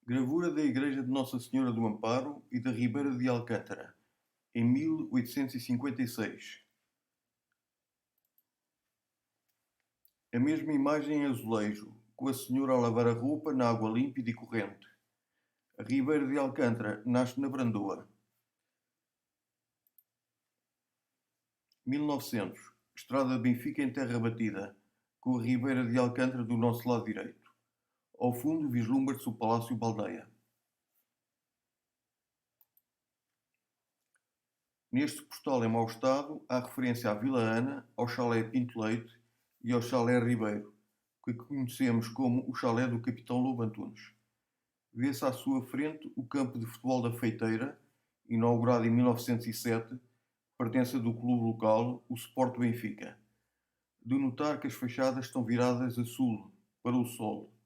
Gravura da Igreja de Nossa Senhora do Amparo e da Ribeira de Alcântara, em 1856. A mesma imagem em azulejo, com a Senhora a lavar a roupa na água límpida e corrente. A Ribeira de Alcântara nasce na Brandoa. 1900. Estrada de Benfica em terra batida, com a Ribeira de Alcântara do nosso lado direito. Ao fundo vislumbra-se o Palácio Baldeia. Neste postal em mau estado há referência à Vila Ana, ao chalé Pinto Leite e ao chalé Ribeiro, que conhecemos como o chalé do Capitão Lobo Antunes. Vê-se à sua frente o campo de futebol da Feiteira, inaugurado em 1907, pertença do clube local, o Sport Benfica. De notar que as fachadas estão viradas a sul, para o sol.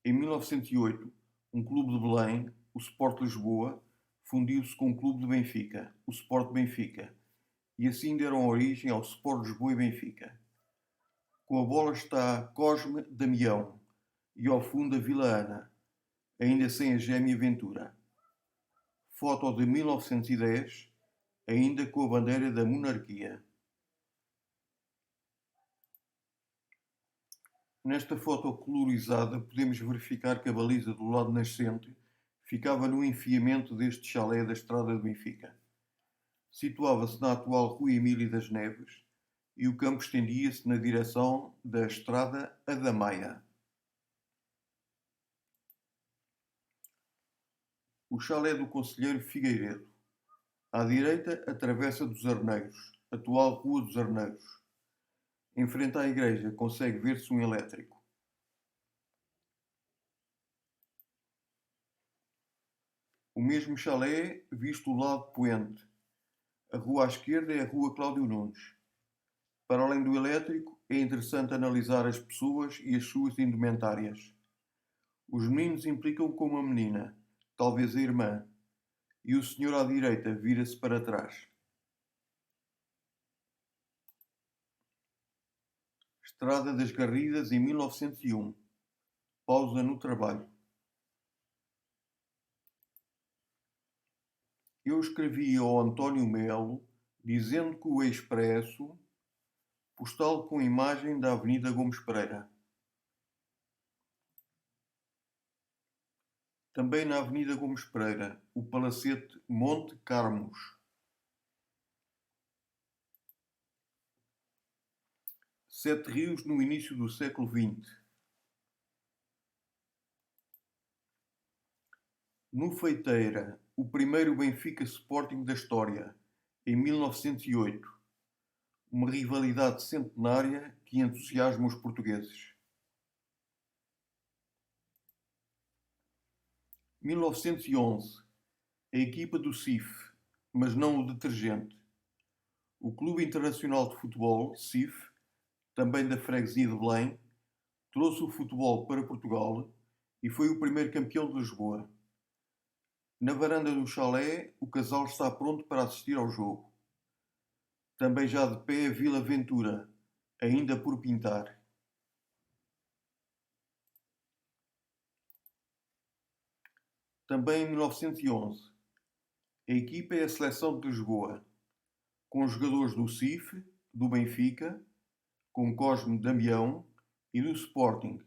Em 1908, um clube de Belém, o Sport Lisboa, fundiu-se com o clube de Benfica, o Sport Benfica, e assim deram origem ao Sport Lisboa e Benfica. Com a bola está Cosme Damião e ao fundo a Vila Ana, ainda sem a gêmea Ventura. Foto de 1910, ainda com a bandeira da monarquia. Nesta foto colorizada podemos verificar que a baliza do lado nascente ficava no enfiamento deste chalé da estrada de Benfica. Situava-se na atual Rua Emília das Neves e o campo estendia-se na direção da Estrada Adamaia. O chalé do Conselheiro Figueiredo. À direita, a Travessa dos Arneiros, atual Rua dos Arneiros. Em frente à igreja consegue ver-se um elétrico. O mesmo chalé visto do lado poente. A rua à esquerda é a Rua Cláudio Nunes. Para além do elétrico, é interessante analisar as pessoas e as suas indumentárias. Os meninos implicam com uma menina, talvez a irmã, e o senhor à direita vira-se para trás. Estrada das Garridas em 1901. Pausa no trabalho. Eu escrevi ao António Melo dizendo que o Expresso, postal com imagem da Avenida Gomes Pereira. Também na Avenida Gomes Pereira, o palacete Monte Carmos. Sete Rios no início do século XX. No Feiteira, o primeiro Benfica Sporting da história, em 1908. Uma rivalidade centenária que entusiasma os portugueses. 1911. A equipa do CIF, mas não o detergente. O Clube Internacional de Futebol, CIF, também da freguesia de Belém, trouxe o futebol para Portugal e foi o primeiro campeão de Lisboa. Na varanda do chalé, o casal está pronto para assistir ao jogo. Também já de pé a Vila Ventura, ainda por pintar. Também em 1911, a equipa é a seleção de Lisboa, com jogadores do CIF, do Benfica, com Cosme Damião e do Sporting,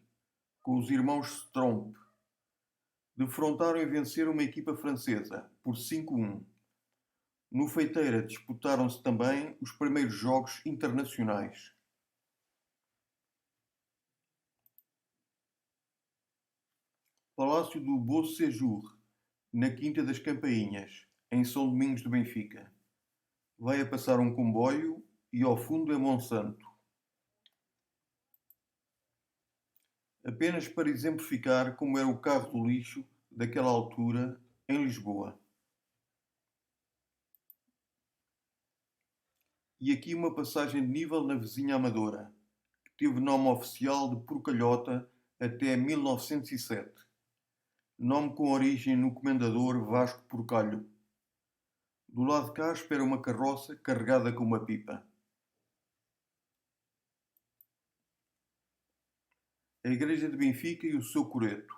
com os irmãos Stromp. Defrontaram e venceram uma equipa francesa por 5-1. No Feiteira disputaram-se também os primeiros jogos internacionais. Palácio do Beau Séjour, na Quinta das Campainhas, em São Domingos de Benfica. Vai a passar um comboio e ao fundo é Monsanto. Apenas para exemplificar como era o carro do lixo daquela altura em Lisboa. E aqui uma passagem de nível na vizinha Amadora, que teve nome oficial de Porcalhota até 1907. Nome com origem no comendador Vasco Porcalho. Do lado de cá espera uma carroça carregada com uma pipa. A igreja de Benfica e o seu coreto.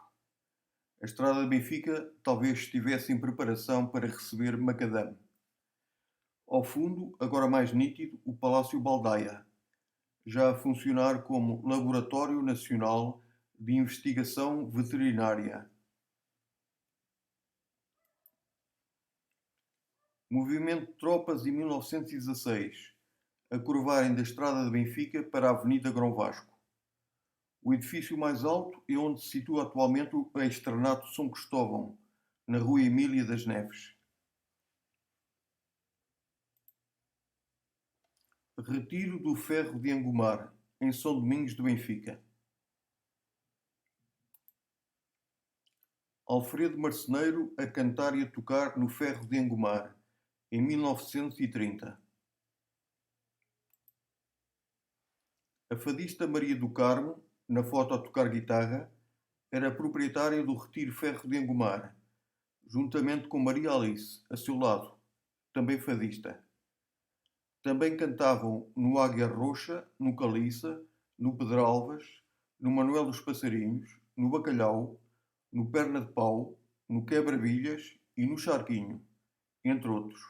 A estrada de Benfica talvez estivesse em preparação para receber macadame. Ao fundo, agora mais nítido, o Palácio Baldaia, já a funcionar como Laboratório Nacional de Investigação Veterinária. Movimento de tropas em 1916, a curvarem da estrada de Benfica para a Avenida Grão Vasco. O edifício mais alto é onde se situa atualmente o Externato São Cristóvão, na Rua Emília das Neves. Retiro do Ferro de Angomar, em São Domingos de Benfica. Alfredo Marceneiro a cantar e a tocar no Ferro de Angomar, em 1930. A fadista Maria do Carmo, na foto a tocar guitarra, era proprietária do Retiro Ferro de Angomar, juntamente com Maria Alice, a seu lado, também fadista. Também cantavam no Águia Roxa, no Caliça, no Pedralvas, no Manuel dos Passarinhos, no Bacalhau, no Perna de Pau, no Quebra-Bilhas e no Charquinho, entre outros.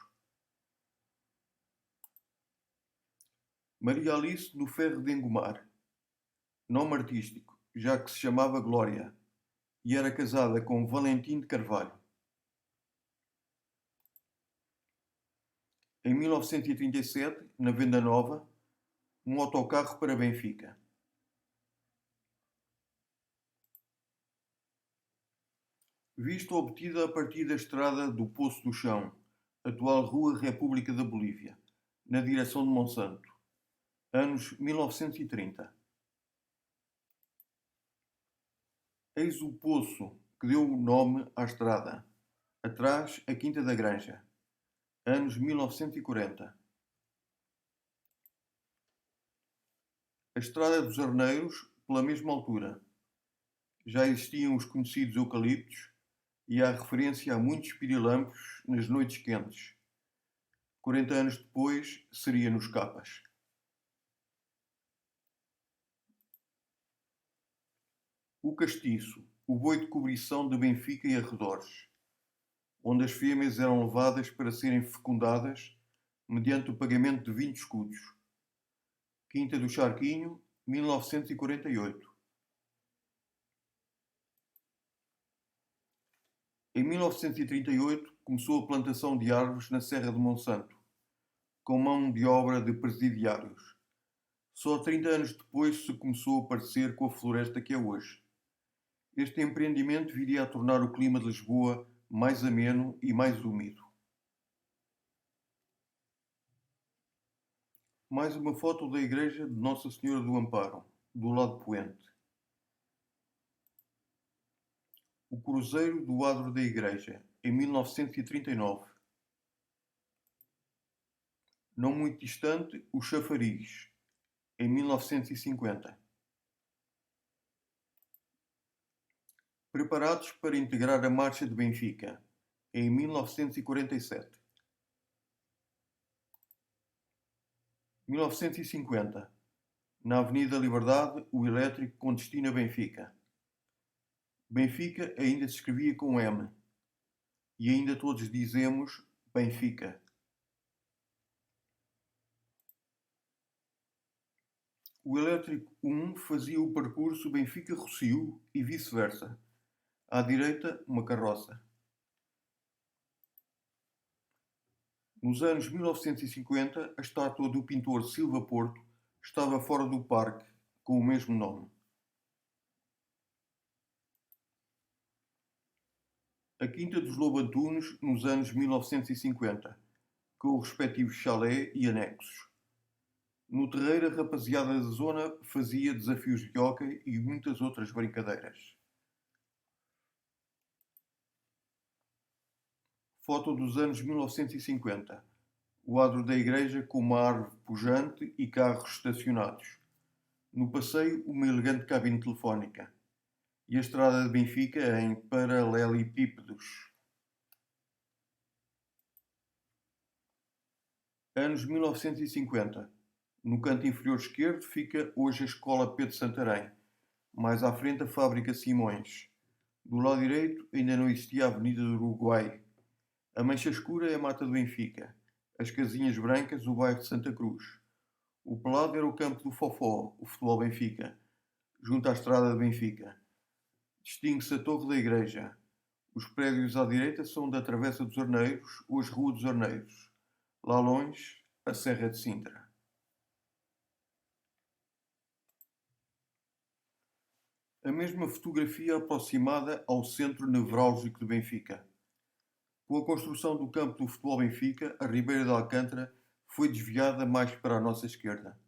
Maria Alice no Ferro de Engomar, nome artístico, já que se chamava Glória, e era casada com Valentim de Carvalho. Em 1937, na Venda Nova, um autocarro para Benfica. Vista obtida a partir da estrada do Poço do Chão, atual Rua República da Bolívia, na direção de Monsanto, anos 1930. Eis o poço que deu o nome à estrada. Atrás, a Quinta da Granja, anos 1940. A Estrada dos Arneiros, pela mesma altura. Já existiam os conhecidos eucaliptos e há referência a muitos pirilampos nas noites quentes. 40 anos depois, seria nos Capas. O Castiço, o boi de cobrição de Benfica e arredores, onde as fêmeas eram levadas para serem fecundadas mediante o pagamento de 20 escudos. Quinta do Charquinho, 1948. Em 1938 começou a plantação de árvores na Serra de Monsanto, com mão de obra de presidiários. Só 30 anos depois se começou a parecer com a floresta que é hoje. Este empreendimento viria a tornar o clima de Lisboa mais ameno e mais úmido. Mais uma foto da igreja de Nossa Senhora do Amparo, do lado poente. O Cruzeiro do Adro da Igreja, em 1939. Não muito distante, o Chafariz, em 1950. Preparados para integrar a Marcha de Benfica, em 1947. 1950. Na Avenida Liberdade, o elétrico com destino a Benfica. Benfica ainda se escrevia com M. E ainda todos dizemos Benfica. O elétrico 1 fazia o percurso Benfica-Rossio e vice-versa. À direita, uma carroça. Nos anos 1950, a estátua do pintor Silva Porto estava fora do parque, com o mesmo nome. A Quinta dos Lobo Antunes, nos anos 1950, com o respectivo chalé e anexos. No terreiro, a rapaziada da zona fazia desafios de hóquei e muitas outras brincadeiras. Foto dos anos 1950. O adro da igreja com uma árvore pujante e carros estacionados. No passeio, uma elegante cabine telefónica. E a estrada de Benfica em paralelepípedos. Anos 1950. No canto inferior esquerdo fica hoje a Escola Pedro Santarém, Mais à frente, a fábrica Simões. Do lado direito, ainda não existia a Avenida do Uruguai. A mancha escura é a Mata do Benfica. As casinhas brancas, o bairro de Santa Cruz. O pelado era o campo do Fofó, o futebol Benfica, junto à estrada de Benfica. Distingue-se a torre da igreja. Os prédios à direita são da Travessa dos Arneiros, hoje Rua dos Arneiros. Lá longe, a Serra de Sintra. A mesma fotografia aproximada ao centro nevrálgico de Benfica. Com a construção do campo do futebol Benfica, a Ribeira de Alcântara foi desviada mais para a nossa esquerda.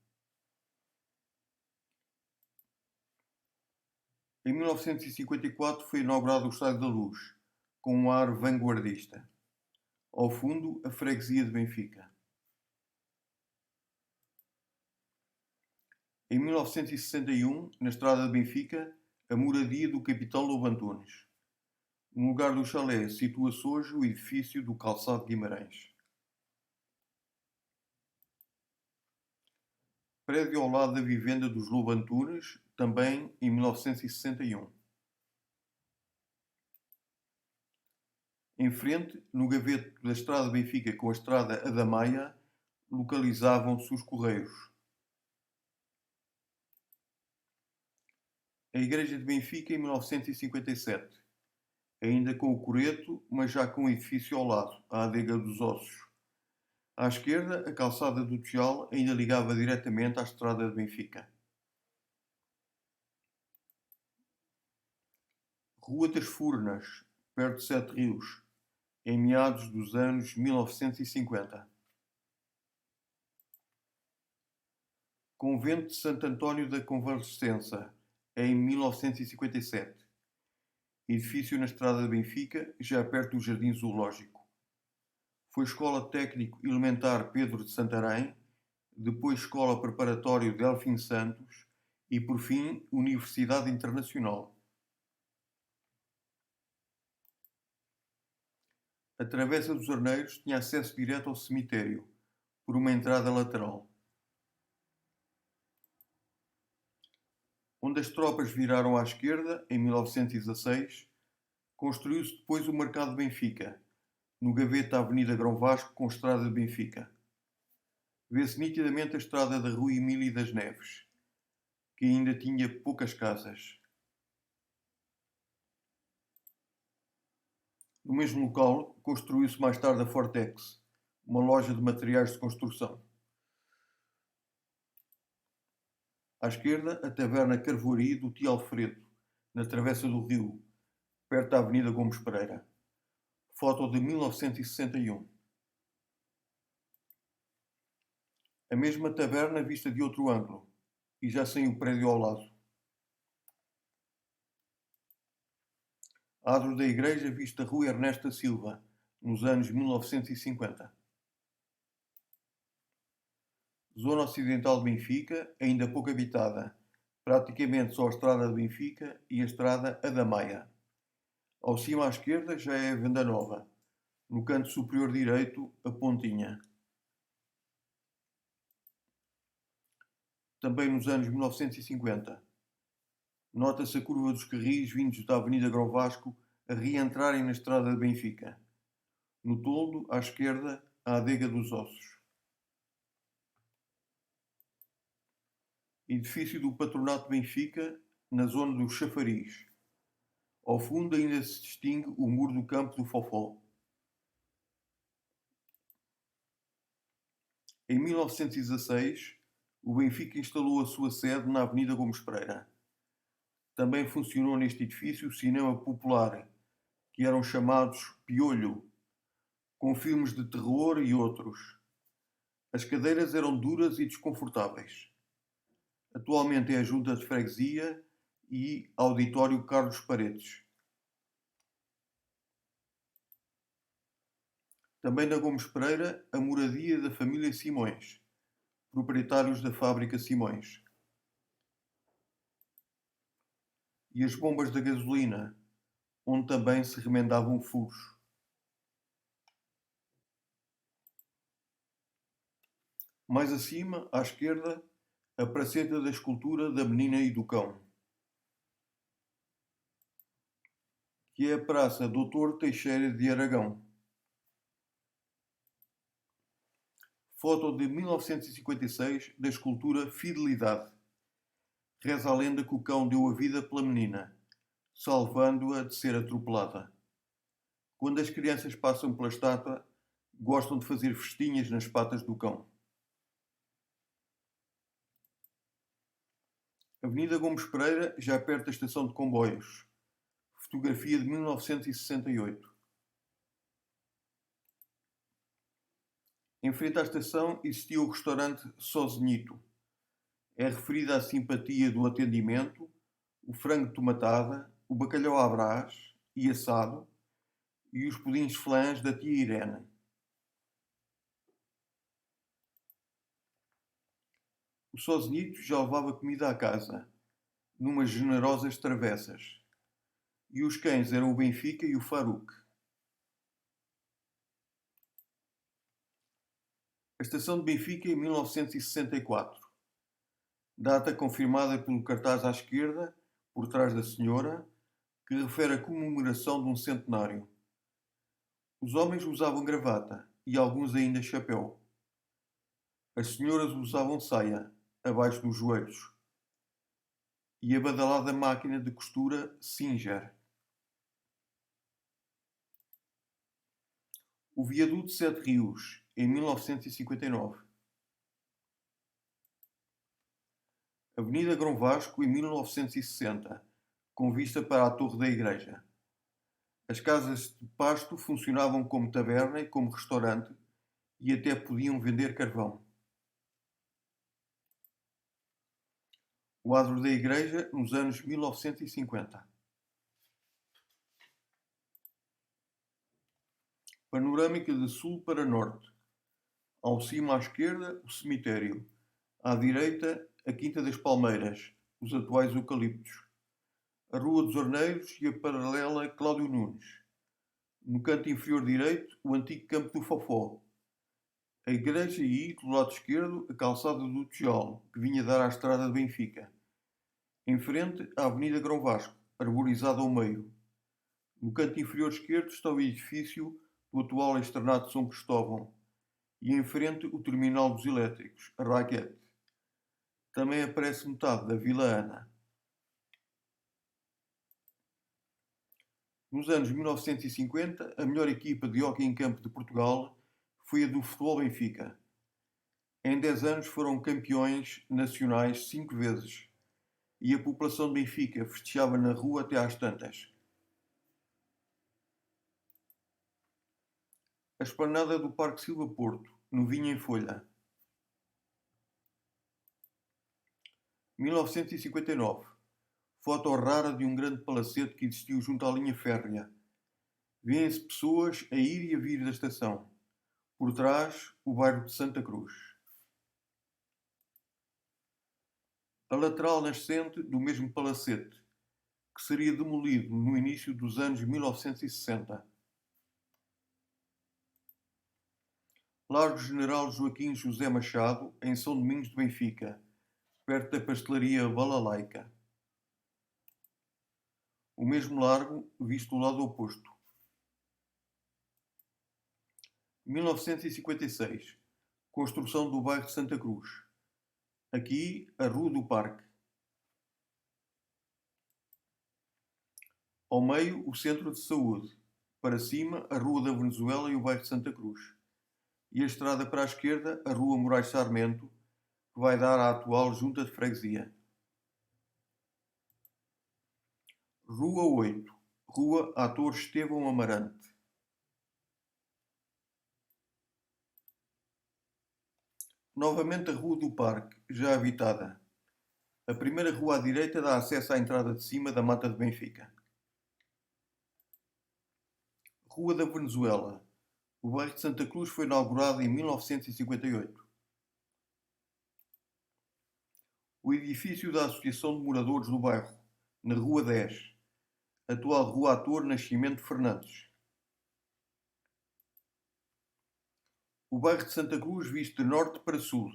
Em 1954 foi inaugurado o Estádio da Luz, com um ar vanguardista. Ao fundo, a freguesia de Benfica. Em 1961, na estrada de Benfica, a moradia do capitão Lobo Antunes. No lugar do chalé situa-se hoje o edifício do Calçado de Guimarães. Prédio ao lado da vivenda dos Lobo Antunes, também em 1961. Em frente, no gaveto da estrada de Benfica com a estrada Adamaia, localizavam-se os Correios. A Igreja de Benfica em 1957, ainda com o coreto, mas já com o edifício ao lado, a Adega dos Ossos. À esquerda, a calçada do Tchal ainda ligava diretamente à estrada de Benfica. Rua das Furnas, perto de Sete Rios, em meados dos anos 1950. Convento de Santo António da Convalescença, em 1957. Edifício na estrada de Benfica, já perto do Jardim Zoológico. Foi Escola Técnico Elementar Pedro de Santarém, depois Escola Preparatória Delfim Santos e, por fim, Universidade Internacional. A Travessa dos Arneiros tinha acesso direto ao cemitério, por uma entrada lateral. Onde as tropas viraram à esquerda, em 1916, construiu-se depois o Mercado de Benfica, no gavete da Avenida Grão Vasco com a estrada de Benfica. Vê-se nitidamente a estrada da Rua Emílio das Neves, que ainda tinha poucas casas. No mesmo local, construiu-se mais tarde a Fortex, uma loja de materiais de construção. À esquerda, a taberna Carvoaria do Tio Alfredo, na travessa do rio, perto da Avenida Gomes Pereira. Foto de 1961. A mesma taberna vista de outro ângulo, e já sem o prédio ao lado. Adro da igreja vista Rua Ernesto da Silva, nos anos 1950. Zona ocidental de Benfica, ainda pouco habitada, praticamente só a estrada de Benfica e a estrada Adamaia. Ao cima à esquerda já é a Venda Nova, no canto superior direito a Pontinha. Também nos anos 1950. Nota-se a curva dos carris vindos da Avenida Grão Vasco a reentrarem na estrada de Benfica. No toldo, à esquerda, a Adega dos Ossos. Edifício do Patronato de Benfica, na zona do Chafariz. Ao fundo ainda se distingue o muro do campo do Fofó. Em 1916, o Benfica instalou a sua sede na Avenida Gomes Pereira. Também funcionou neste edifício o cinema popular, que eram chamados Piolho, com filmes de terror e outros. As cadeiras eram duras e desconfortáveis. Atualmente é a Junta de Freguesia e Auditório Carlos Paredes. Também na Gomes Pereira, a moradia da família Simões, proprietários da fábrica Simões. E as bombas da gasolina, onde também se remendavam furos. Mais acima, à esquerda, a praceta da escultura da menina e do cão. que é a Praça Doutor Teixeira de Aragão. Foto de 1956 da escultura Fidelidade. Reza a lenda que o cão deu a vida pela menina, salvando-a de ser atropelada. Quando as crianças passam pela estátua, gostam de fazer festinhas nas patas do cão. Avenida Gomes Pereira, já perto da estação de comboios. Fotografia de 1968. Em frente à estação existia o restaurante Sozinito. É referida à simpatia do atendimento, o frango de tomatada, o bacalhau à brás e assado e os pudins flãs da tia Irene. O Sozinito já levava comida à casa, numas generosas travessas. E os cães eram o Benfica e o Faruque. A estação de Benfica em 1964. Data confirmada pelo cartaz à esquerda, por trás da senhora, que refere a comemoração de um centenário. Os homens usavam gravata e alguns ainda chapéu. As senhoras usavam saia, abaixo dos joelhos. E a badalada máquina de costura Singer. O viaduto Sete Rios, em 1959. Avenida Grão Vasco, em 1960, com vista para a torre da igreja. As casas de pasto funcionavam como taberna e como restaurante e até podiam vender carvão. O adro da igreja nos anos 1950. Panorâmica de sul para norte. Ao cimo à esquerda, o cemitério. À direita, a Quinta das Palmeiras, os atuais eucaliptos. A Rua dos Arneiros e a paralela Cláudio Nunes. No canto inferior direito, o antigo Campo do Fofó. A igreja e, do lado esquerdo, a calçada do Tijolo, que vinha dar à estrada de Benfica. Em frente, a Avenida Grão Vasco, arborizada ao meio. No canto inferior esquerdo está o edifício do atual Externato de São Cristóvão. E em frente, o terminal dos elétricos, a Raquete. Também aparece metade da Vila Ana. Nos anos 1950, a melhor equipa de hóquei em campo de Portugal foi a do Futebol Benfica. Em 10 anos foram campeões nacionais 5 vezes e a população de Benfica festejava na rua até às tantas. A esplanada do Parque Silva Porto, no Vinho em Folha. 1959. Foto rara de um grande palacete que existiu junto à linha férrea. Vêem-se pessoas a ir e a vir da estação. Por trás, o bairro de Santa Cruz. A lateral nascente do mesmo palacete, que seria demolido no início dos anos 1960. Largo General Joaquim José Machado, em São Domingos de Benfica, perto da pastelaria Balalaica. O mesmo largo, visto do lado oposto. 1956. Construção do bairro de Santa Cruz. Aqui, a Rua do Parque. Ao meio, o Centro de Saúde. Para cima, a Rua da Venezuela e o bairro de Santa Cruz. E a estrada para a esquerda, a Rua Moraes Sarmento, que vai dar à atual Junta de Freguesia. Rua 8. Rua Ator Estevão Amarante. Novamente a Rua do Parque, já habitada. A primeira rua à direita dá acesso à entrada de cima da Mata de Benfica. Rua da Venezuela. O bairro de Santa Cruz foi inaugurado em 1958. O edifício da Associação de Moradores do Bairro, na Rua 10. Atual Rua Ator Nascimento Fernandes. O bairro de Santa Cruz visto de norte para sul.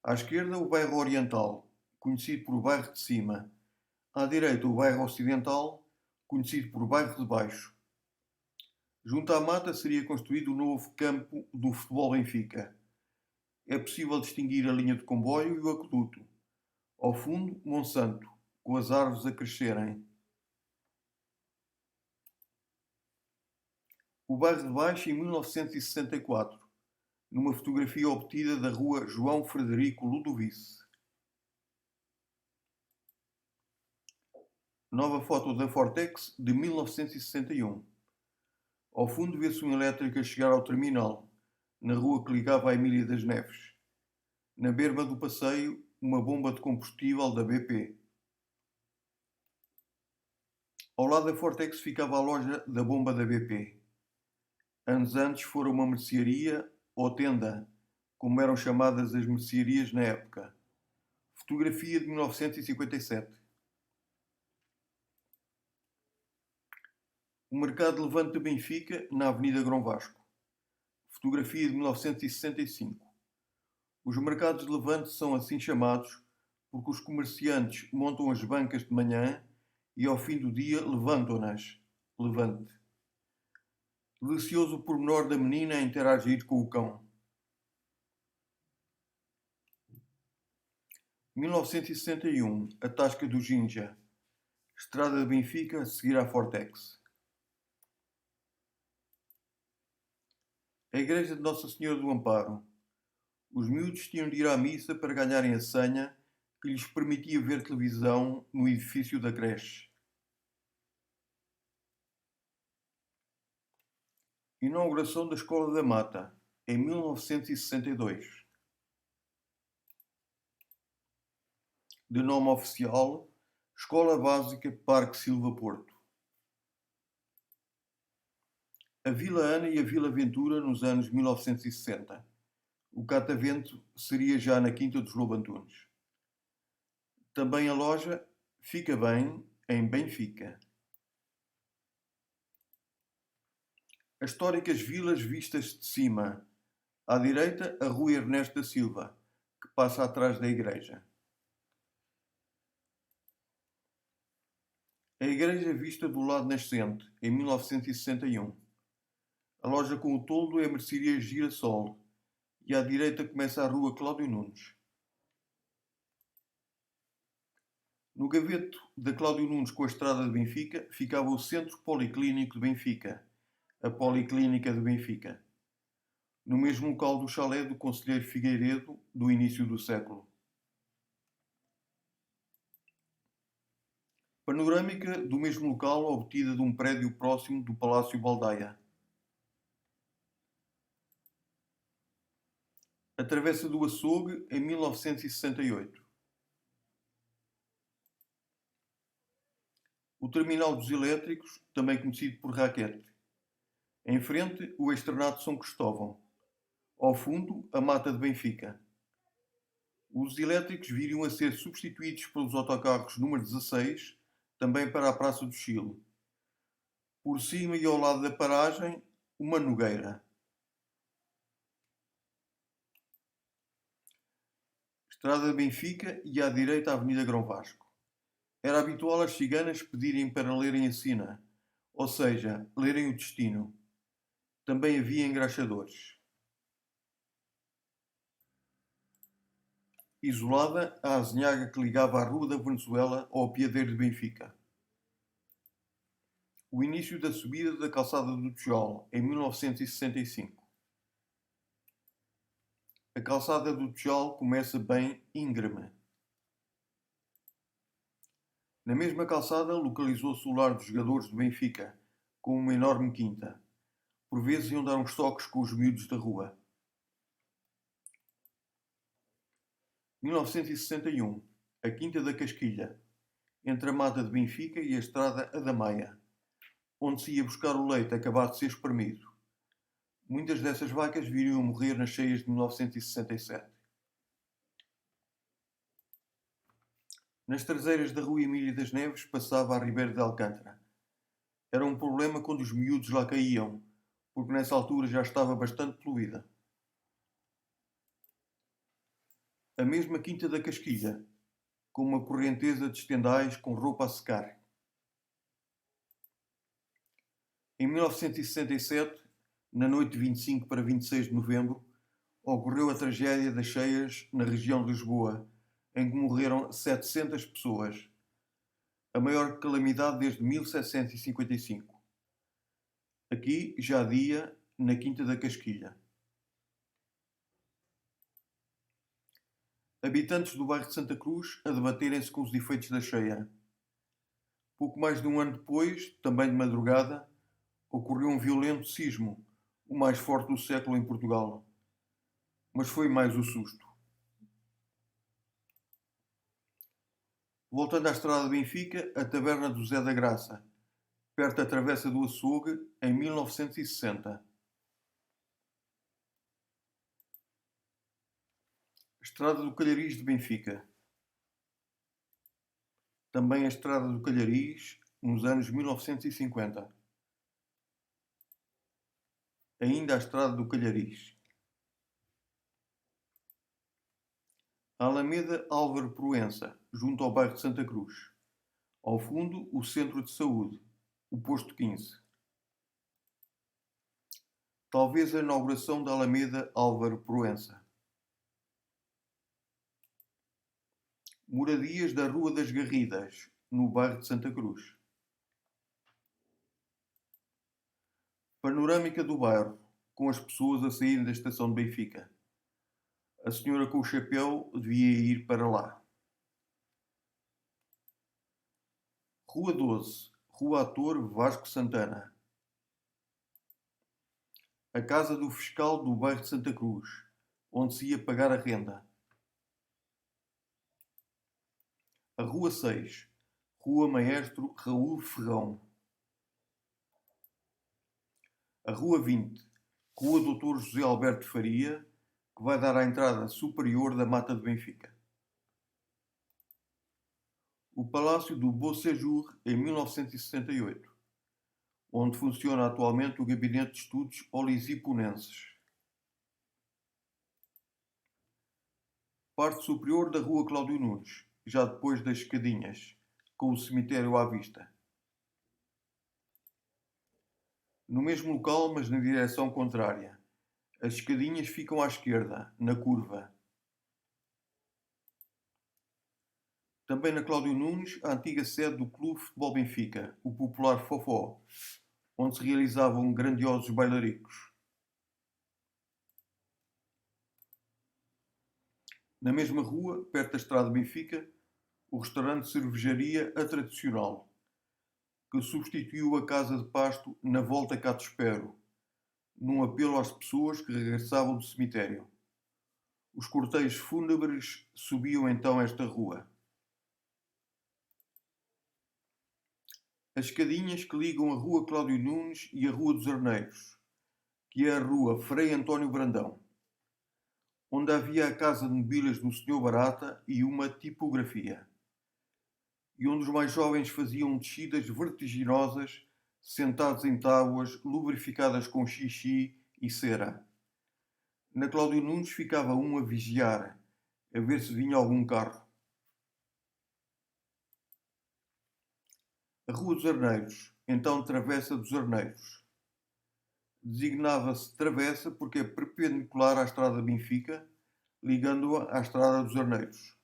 À esquerda, o bairro Oriental, conhecido por bairro de Cima. À direita, o bairro Ocidental, conhecido por Bairro de Baixo. Junto à mata seria construído o novo campo do Futebol Benfica. É possível distinguir a linha de comboio e o aqueduto. Ao fundo, Monsanto, com as árvores a crescerem. O Bairro de Baixo em 1964, numa fotografia obtida da rua João Frederico Ludovice. Nova foto da Fortex de 1961. Ao fundo vê-se um elétrico a chegar ao terminal, na rua que ligava à Emília das Neves. Na berma do passeio, uma bomba de combustível da BP. Ao lado da Fortex ficava a loja da bomba da BP. Anos antes fora uma mercearia ou tenda, como eram chamadas as mercearias na época. Fotografia de 1957. O Mercado Levante de Benfica, na Avenida Grão Vasco. Fotografia de 1965. Os mercados de Levante são assim chamados porque os comerciantes montam as bancas de manhã e ao fim do dia levantam-nas. Levante. Delicioso pormenor da menina a interagir com o cão. 1961. A Tasca do Jinja. Estrada de Benfica a seguir à Fortex. A Igreja de Nossa Senhora do Amparo. Os miúdos tinham de ir à missa para ganharem a senha que lhes permitia ver televisão no edifício da creche. Inauguração da Escola da Mata, em 1962. De nome oficial, Escola Básica Parque Silva Porto. A Vila Ana e a Vila Ventura nos anos 1960. O catavento seria já na Quinta dos Lobo Antunes. Também a loja Fica Bem, em Benfica. As históricas vilas vistas de cima. À direita, a Rua Ernesto da Silva, que passa atrás da igreja. A igreja vista do lado nascente, em 1961. A loja com o toldo é a mercearia Girassol e à direita começa a Rua Cláudio Nunes. No gaveto da Cláudio Nunes com a estrada de Benfica ficava o Centro Policlínico de Benfica, a Policlínica de Benfica, no mesmo local do chalé do conselheiro Figueiredo do início do século. Panorâmica do mesmo local obtida de um prédio próximo do Palácio Baldaia. A Travessa do Açougue em 1968. O Terminal dos Elétricos, também conhecido por Raquete. Em frente, o Externato São Cristóvão. Ao fundo, a Mata de Benfica. Os elétricos viriam a ser substituídos pelos autocarros número 16, também para a Praça do Chile. Por cima e ao lado da paragem, uma nogueira. Estrada de Benfica e à direita a Avenida Grão Vasco. Era habitual as ciganas pedirem para lerem a sina, ou seja, lerem o destino. Também havia engraxadores. Isolada, a azinhaga que ligava a Rua da Venezuela ao Piadeiro de Benfica. O início da subida da Calçada do Tijolo, em 1965. A Calçada do Tijolo começa bem íngreme. Na mesma calçada localizou-se o lar dos jogadores do Benfica, com uma enorme quinta. Por vezes iam dar uns toques com os miúdos da rua. 1961. A Quinta da Casquilha, entre a Mata de Benfica e a Estrada Adamaia, onde se ia buscar o leite acabado de ser espremido. Muitas dessas vacas viriam a morrer nas cheias de 1967. Nas traseiras da Rua Emília das Neves passava a Ribeira de Alcântara. Era um problema quando os miúdos lá caíam, porque nessa altura já estava bastante poluída. A mesma Quinta da Casquilha, com uma correnteza de estendais com roupa a secar. Em 1967, na noite de 25 para 26 de novembro, ocorreu a tragédia das cheias na região de Lisboa, em que morreram 700 pessoas, a maior calamidade desde 1755. Aqui já dia, na Quinta da Casquilha. Habitantes do bairro de Santa Cruz a debaterem-se com os efeitos da cheia. Pouco mais de um ano depois, também de madrugada, ocorreu um violento sismo, o mais forte do século em Portugal. Mas foi mais o susto. Voltando à estrada de Benfica, a taberna do Zé da Graça, perto da travessa do Açougue, em 1960. Estrada do Calhariz de Benfica. Também a Estrada do Calhariz, nos anos 1950. Ainda a Estrada do Calhariz. A Alameda Álvaro Proença, junto ao bairro de Santa Cruz. Ao fundo, o Centro de Saúde, o Posto 15. Talvez a inauguração da Alameda Álvaro Proença. Moradias da Rua das Garridas, no bairro de Santa Cruz. Panorâmica do bairro, com as pessoas a saírem da estação de Benfica. A senhora com o chapéu devia ir para lá. Rua 12, Rua Ator Vasco Santana. A casa do fiscal do bairro de Santa Cruz, onde se ia pagar a renda. A Rua 6, Rua Maestro Raul Ferrão. A Rua 20, Rua Dr. José Alberto Faria, que vai dar à entrada superior da Mata de Benfica. O Palácio do Beau Séjour, em 1968, onde funciona atualmente o Gabinete de Estudos Olisiponenses. Parte superior da Rua Cláudio Nunes, já depois das escadinhas, com o cemitério à vista. No mesmo local, mas na direção contrária. As escadinhas ficam à esquerda, na curva. Também na Cláudio Nunes, a antiga sede do Clube Futebol Benfica, o popular Fofó, onde se realizavam grandiosos bailaricos. Na mesma rua, perto da estrada de Benfica, o restaurante Cervejaria A Tradicional, que substituiu a Casa de Pasto na Volta Cá Te Espero, num apelo às pessoas que regressavam do cemitério. Os cortejos fúnebres subiam então esta rua. As escadinhas que ligam a Rua Cláudio Nunes e a Rua dos Arneiros, que é a Rua Frei António Brandão, onde havia a casa de mobílias do Sr. Barata e uma tipografia, e onde os mais jovens faziam descidas vertiginosas, sentados em tábuas lubrificadas com xixi e cera. Na Cláudio Nunes ficava um a vigiar, a ver se vinha algum carro. A Rua dos Arneiros, então Travessa dos Arneiros. Designava-se travessa porque é perpendicular à Estrada de Benfica, ligando-a à Estrada dos Arneiros.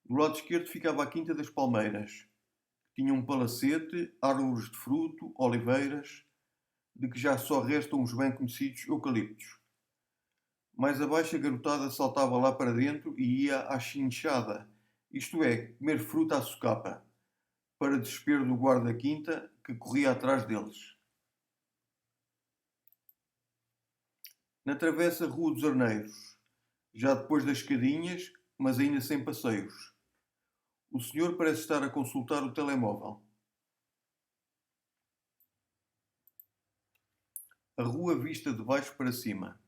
Do lado esquerdo ficava a Quinta das Palmeiras, que tinha um palacete, árvores de fruto, oliveiras, de que já só restam os bem conhecidos eucaliptos. Mais abaixo a garotada saltava lá para dentro e ia à chinchada, isto é, comer fruta à socapa, para desespero do guarda da quinta, que corria atrás deles. Na travessa Rua dos Arneiros, já depois das escadinhas, mas ainda sem passeios. O senhor parece estar a consultar o telemóvel. A rua vista de baixo para cima.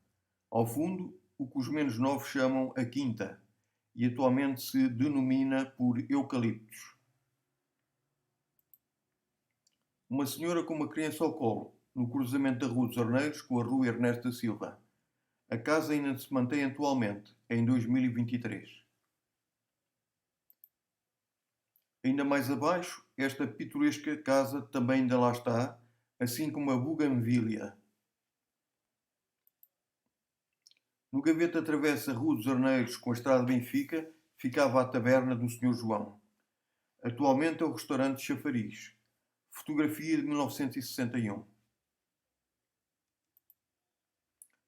Ao fundo, o que os menos novos chamam a Quinta, e atualmente se denomina por eucaliptos. Uma senhora com uma criança ao colo, no cruzamento da Rua dos Arneiros com a Rua Ernesto da Silva. A casa ainda se mantém atualmente, em 2023. Ainda mais abaixo, esta pitoresca casa também ainda lá está, assim como a buganvília. No Gaveta Travessa Rua dos Arneiros com a Estrada de Benfica ficava a taberna do Sr. João. Atualmente é o restaurante Chafariz. Fotografia de 1961.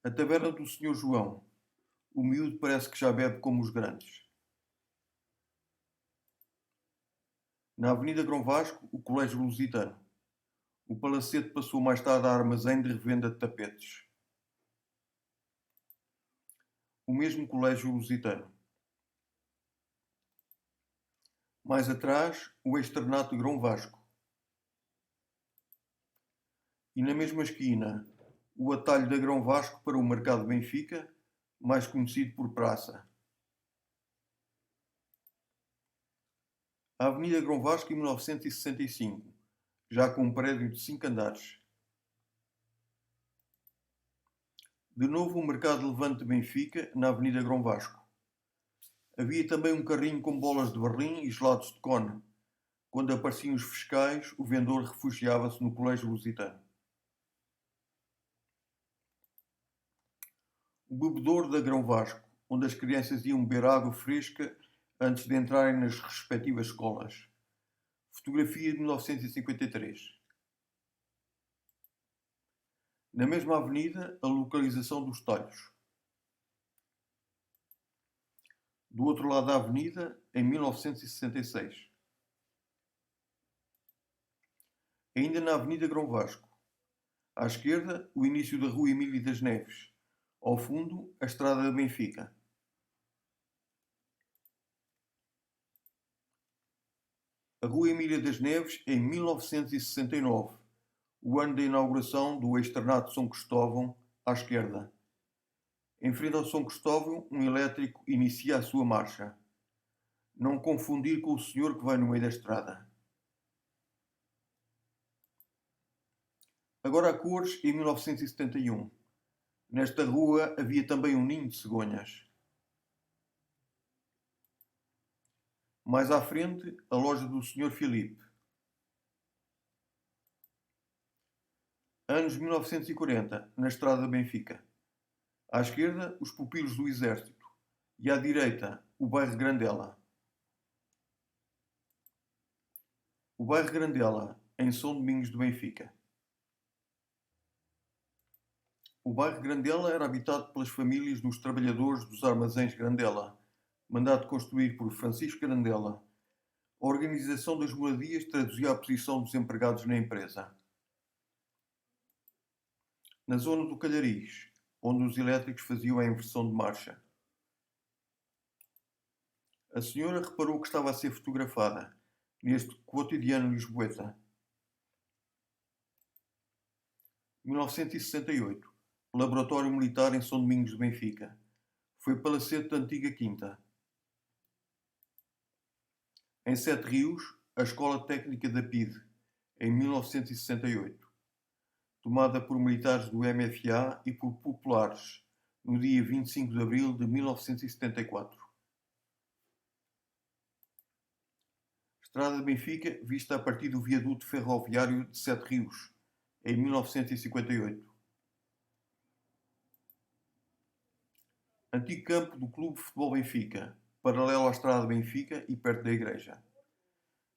A taberna do Sr. João. O miúdo parece que já bebe como os grandes. Na Avenida Grão Vasco, o Colégio Lusitano. O palacete passou mais tarde a armazém de revenda de tapetes. O mesmo Colégio Lusitano. Mais atrás, o externato de Grão Vasco. E na mesma esquina, o atalho da Grão Vasco para o Mercado Benfica, mais conhecido por Praça. A Avenida Grão Vasco em 1965, já com um prédio de 5 andares. De novo o Mercado Levante de Benfica, na Avenida Grão Vasco. Havia também um carrinho com bolas de Berlim e gelados de cone. Quando apareciam os fiscais, o vendedor refugiava-se no Colégio Lusitano. O bebedouro da Grão Vasco, onde as crianças iam beber água fresca antes de entrarem nas respectivas escolas. Fotografia de 1953. Na mesma avenida, a localização dos talhos. Do outro lado da avenida, em 1966. Ainda na Avenida Grão Vasco. À esquerda, o início da Rua Emílio das Neves. Ao fundo, a Estrada de Benfica. A Rua Emília das Neves em 1969, o ano da inauguração do externato São Cristóvão, à esquerda. Em frente ao São Cristóvão, um elétrico inicia a sua marcha. Não confundir com o senhor que vai no meio da estrada. Agora a cores em 1971. Nesta rua havia também um ninho de cegonhas. Mais à frente, a loja do Sr. Filipe. Anos 1940, na Estrada de Benfica. À esquerda, os pupilos do Exército. E à direita, o bairro Grandela. O bairro Grandela, em São Domingos de Benfica. O bairro Grandela era habitado pelas famílias dos trabalhadores dos armazéns Grandela, mandado construir por Francisco Grandela. A organização das moradias traduzia a posição dos empregados na empresa. Na zona do Calhariz, onde os elétricos faziam a inversão de marcha. A senhora reparou que estava a ser fotografada neste cotidiano lisboeta. 1968. Laboratório Militar em São Domingos de Benfica. Foi palacete da antiga quinta. Em Sete Rios, a Escola Técnica da PIDE, em 1968. Tomada por militares do MFA e por populares, no dia 25 de abril de 1974. Estrada de Benfica, vista a partir do viaduto ferroviário de Sete Rios, em 1958. Antigo campo do Clube de Futebol Benfica, paralelo à Estrada de Benfica e perto da igreja.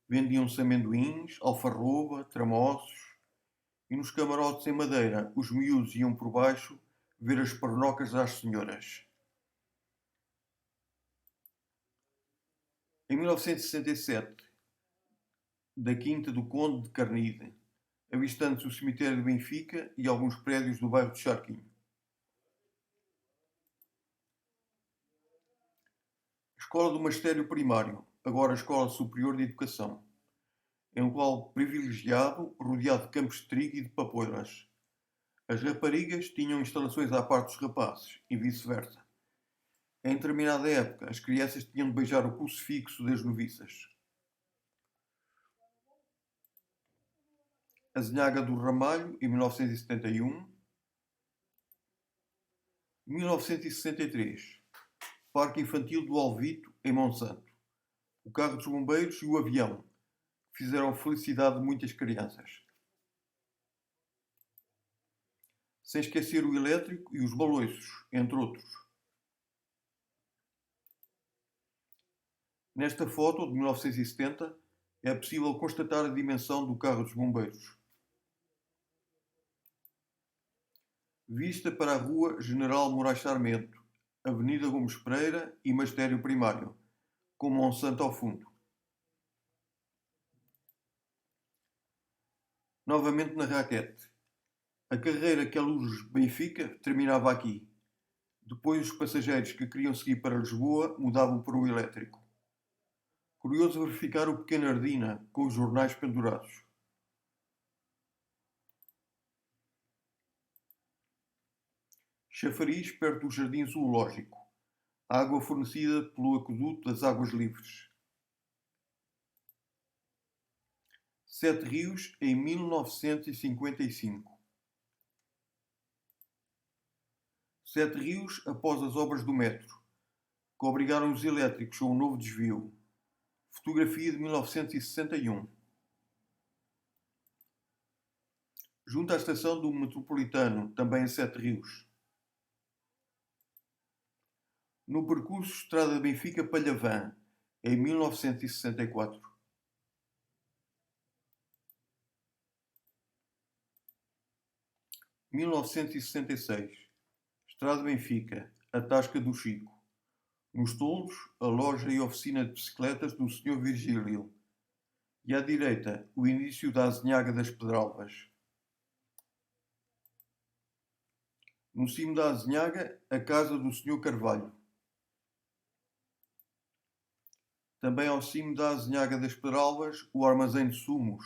Vendiam-se amendoins, alfarroba, tramoços, e nos camarotes em madeira os miúdos iam por baixo ver as pernocas às senhoras. Em 1967, da Quinta do Conde de Carnide, avistando-se o cemitério de Benfica e alguns prédios do bairro de Charquinho. Escola do Magistério Primário, agora Escola Superior de Educação. É um local privilegiado, rodeado de campos de trigo e de papoilas. As raparigas tinham instalações à parte dos rapazes, e vice-versa. Em determinada época, as crianças tinham de beijar o crucifixo das noviças. Azinhaga do Ramalho, em 1971. 1963. Parque Infantil do Alvito, em Monsanto. o carro dos bombeiros e o avião, que fizeram a felicidade de muitas crianças. Sem esquecer o elétrico e os baloiços, entre outros. Nesta foto, de 1970, é possível constatar a dimensão do carro dos bombeiros. Vista para a Rua General Moraes Sarmento, Avenida Gomes Pereira e Magistério Primário, com Monsanto ao fundo. Novamente na raquete. A carreira que a Luz Benfica terminava aqui. Depois os passageiros que queriam seguir para Lisboa mudavam para o elétrico. Curioso verificar o pequeno Ardina com os jornais pendurados. Chafariz perto do Jardim Zoológico. Água fornecida pelo Aqueduto das Águas Livres. Sete Rios em 1955. Sete Rios após as obras do metro, que obrigaram os elétricos a um novo desvio. Fotografia de 1961. Junto à estação do metropolitano, também em Sete Rios. No percurso Estrada Benfica-Palhavã, em 1964. 1966. Estrada Benfica, a Tasca do Chico. Nos Tolos, a loja e oficina de bicicletas do Sr. Virgílio. E à direita, o início da Azinhaga das Pedralbas. No cimo da Azinhaga, a casa do Sr. Carvalho. Também ao cimo da Azinhaga das Pedralbas, o armazém de sumos.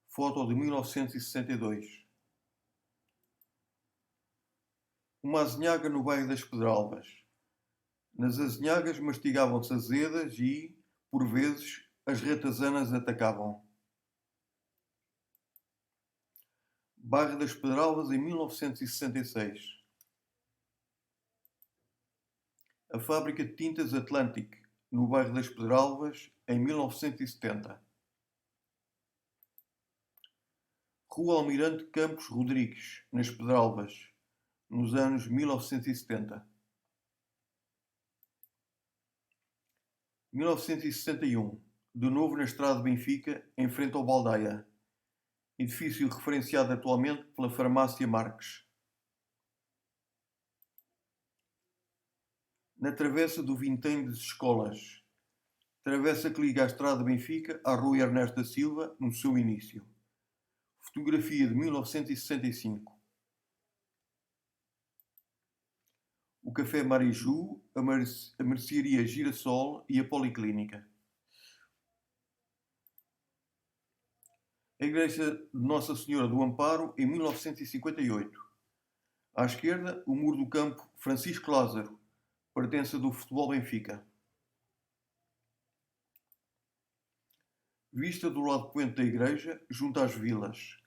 Foto de 1962. Uma azinhaga no bairro das Pedralbas. Nas azinhagas mastigavam-se azedas e, por vezes, as ratazanas atacavam. Bairro das Pedralbas em 1966. A fábrica de tintas Atlantic, no bairro das Pedralbas, em 1970. Rua Almirante Campos Rodrigues, nas Pedralbas, nos anos 1970. 1961, de novo na Estrada de Benfica, em frente ao Baldaia, edifício referenciado atualmente pela Farmácia Marques. Na travessa do Vintém das Escolas, travessa que liga a Estrada de Benfica à Rua Ernesto da Silva, no seu início. Fotografia de 1965. O Café Mariju, a Mercearia Girassol e a Policlínica. A Igreja de Nossa Senhora do Amparo, em 1958. À esquerda, o Muro do Campo Francisco Lázaro, pertença do Futebol Benfica. Vista do lado poente da igreja, junto às vilas.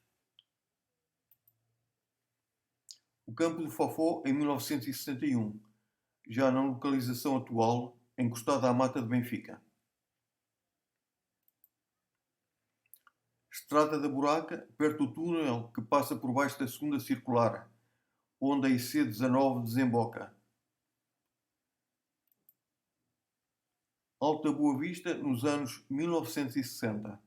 O Campo do Fofó, em 1961, já na localização atual, encostado à Mata de Benfica. Estrada da Buraca, perto do túnel que passa por baixo da segunda circular, onde a IC19 desemboca. Alta Boa Vista, nos anos 1960.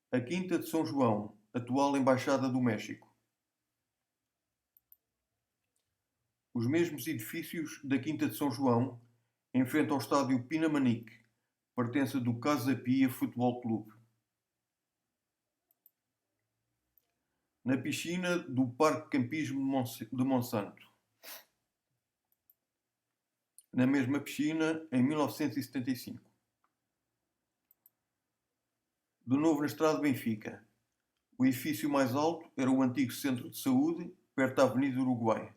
A Quinta de São João, atual Embaixada do México. Os mesmos edifícios da Quinta de São João, em frente ao estádio Pinamanique, pertença do Casa Pia Futebol Clube. Na piscina do Parque Campismo de Monsanto. Na mesma piscina, em 1975. De novo na Estrada de Benfica. O edifício mais alto era o antigo Centro de Saúde, perto da Avenida Uruguai.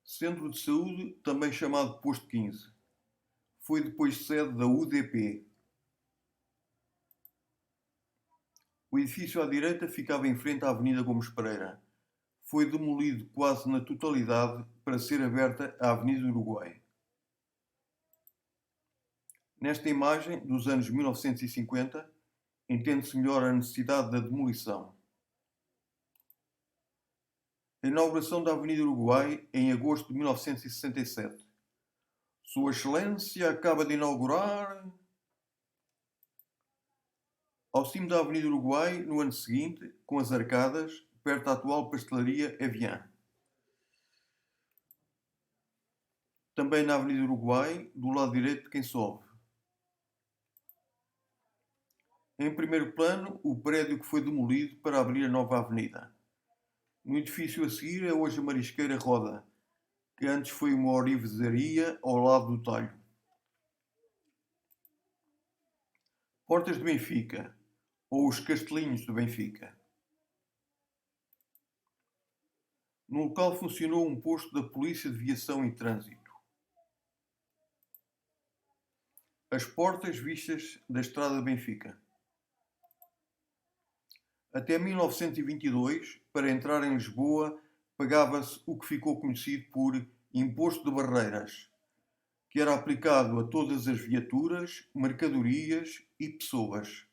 Centro de Saúde, também chamado Posto 15. Foi depois sede da UDP. O edifício à direita ficava em frente à Avenida Gomes Pereira. Foi demolido quase na totalidade para ser aberta à Avenida Uruguai. Nesta imagem, dos anos 1950, entende-se melhor a necessidade da demolição. A inauguração da Avenida Uruguai em agosto de 1967. Sua Excelência acaba de inaugurar. Ao cimo da Avenida Uruguai, no ano seguinte, com as arcadas, perto da atual pastelaria Evian. Também na Avenida Uruguai, do lado direito de quem sobe. Em primeiro plano, o prédio que foi demolido para abrir a nova avenida. No edifício a seguir é hoje a Marisqueira Roda, que antes foi uma orivesaria ao lado do talho. Portas de Benfica, ou os Castelinhos de Benfica. No local funcionou um posto da Polícia de Viação e Trânsito. As portas vistas da Estrada de Benfica. Até 1922, para entrar em Lisboa, pagava-se o que ficou conhecido por Imposto de Barreiras, que era aplicado a todas as viaturas, mercadorias e pessoas.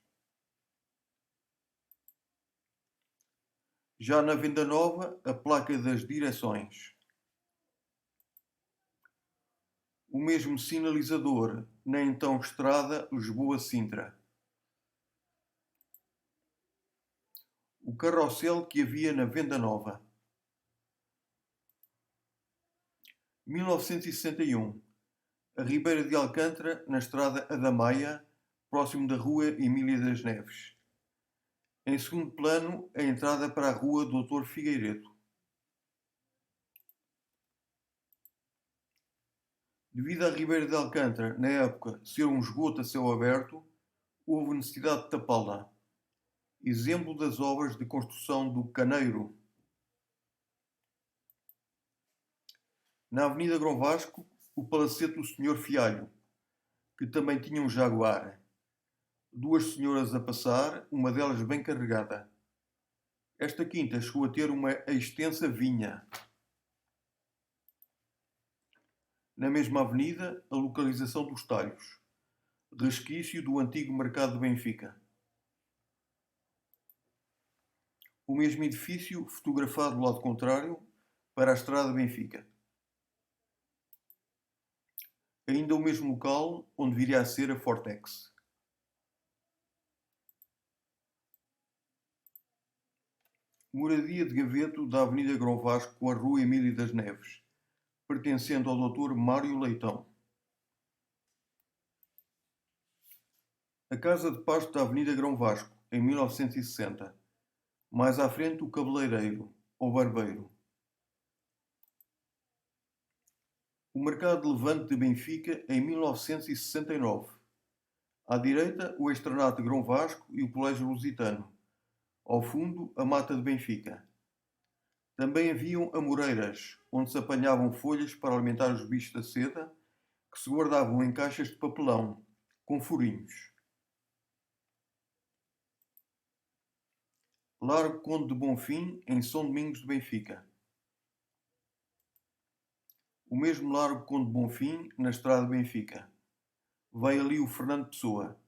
Já na Venda Nova, a placa das direções. O mesmo sinalizador na então estrada Lisboa-Sintra. O carrossel que havia na Venda Nova. 1961. A Ribeira de Alcântara, na estrada Adamaia, próximo da Rua Emília das Neves. Em segundo plano, a entrada para a Rua Doutor Figueiredo. Devido à Ribeira de Alcântara, na época, ser um esgoto a céu aberto, houve necessidade de tapá-la. Exemplo das obras de construção do Caneiro. Na Avenida Grão Vasco, o palacete do Senhor Fialho, que também tinha um jaguar. Duas senhoras a passar, uma delas bem carregada. Esta quinta chegou a ter uma extensa vinha. Na mesma avenida, a localização dos talhos. Resquício do antigo mercado de Benfica. O mesmo edifício fotografado do lado contrário para a estrada de Benfica. Ainda o mesmo local onde viria a ser a Fortex. Moradia de Gaveto da Avenida Grão Vasco com a Rua Emília das Neves, pertencendo ao Dr. Mário Leitão. A Casa de Pasto da Avenida Grão Vasco, em 1960. Mais à frente o cabeleireiro, ou barbeiro. O Mercado de Levante de Benfica, em 1969. À direita, o Externato de Grão Vasco e o Colégio Lusitano. Ao fundo, a Mata de Benfica. Também haviam amoreiras, onde se apanhavam folhas para alimentar os bichos da seda, que se guardavam em caixas de papelão, com furinhos. Largo Conde de Bonfim, em São Domingos de Benfica. O mesmo Largo Conde de Bonfim, na Estrada de Benfica. Vai ali o Fernando Pessoa.